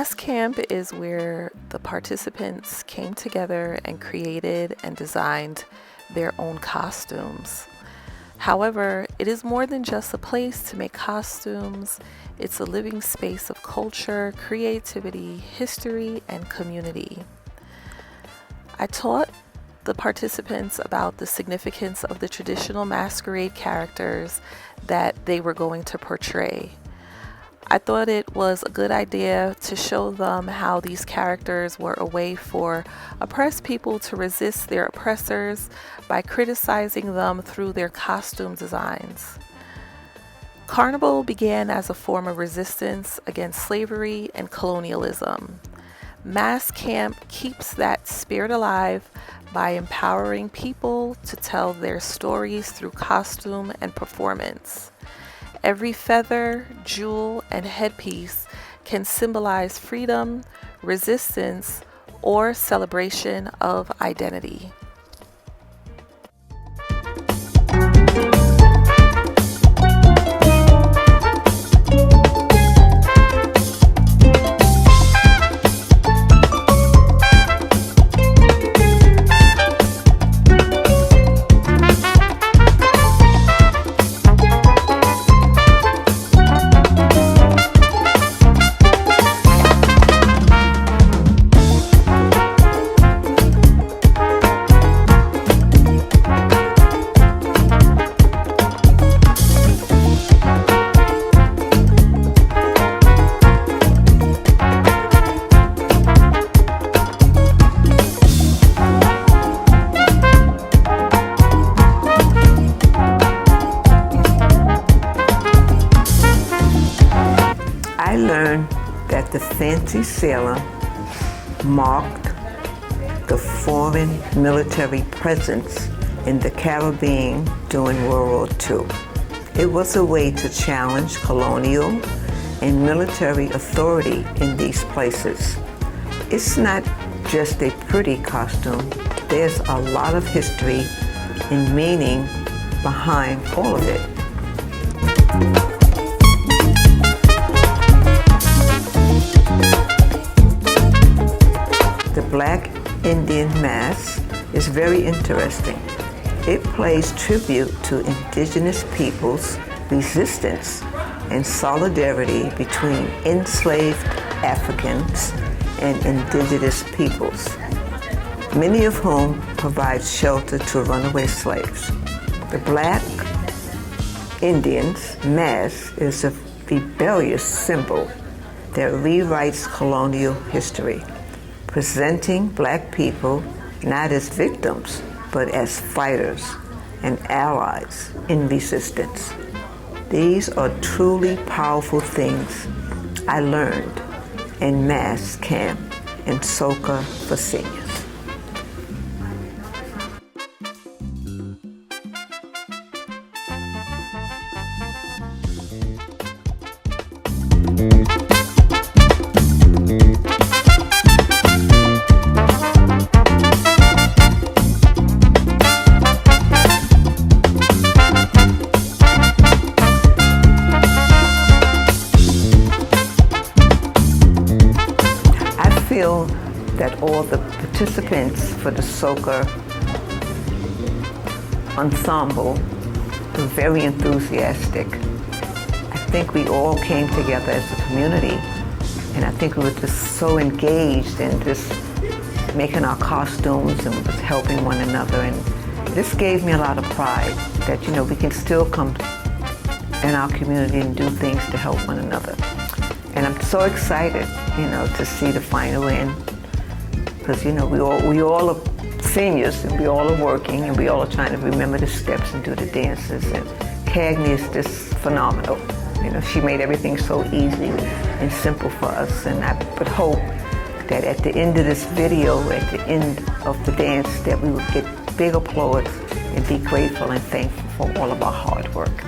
Mass camp is where the participants came together and created and designed their own costumes. However, it is more than just a place to make costumes. It's a living space of culture, creativity, history, and community. I taught the participants about the significance of the traditional masquerade characters that they were going to portray. I thought it was a good idea to show them how these characters were a way for oppressed people to resist their oppressors by criticizing them through their costume designs. Carnival began as a form of resistance against slavery and colonialism. Mass camp keeps that spirit alive by empowering people to tell their stories through costume and performance. Every feather, jewel, and headpiece can symbolize freedom, resistance, or celebration of identity. I learned that the fancy sailor marked the foreign military presence in the Caribbean during World War II. It was a way to challenge colonial and military authority in these places. It's not just a pretty costume. There's a lot of history and meaning behind all of it. The Black Indian mask is very interesting. It pays tribute to indigenous peoples' resistance and solidarity between enslaved Africans and indigenous peoples, many of whom provide shelter to runaway slaves. The Black Indians mask is a rebellious symbol that rewrites colonial history, presenting Black people not as victims, but as fighters and allies in resistance. These are truly powerful things I learned in Mass Camp in Soca for Seniors. I feel that all the participants for the Soca ensemble were very enthusiastic. I think we all came together as a community, and I think we were just so engaged in just making our costumes and just helping one another. And this gave me a lot of pride that, you know, we can still come in our community and do things to help one another. And I'm so excited, you know, to see the final end, because, you know, we all are seniors and we all are working and we all are trying to remember the steps and do the dances. And Cagney is just phenomenal. You know, she made everything so easy and simple for us. And I would hope that at the end of this video, at the end of the dance, that we would get big applause and be grateful and thankful for all of our hard work.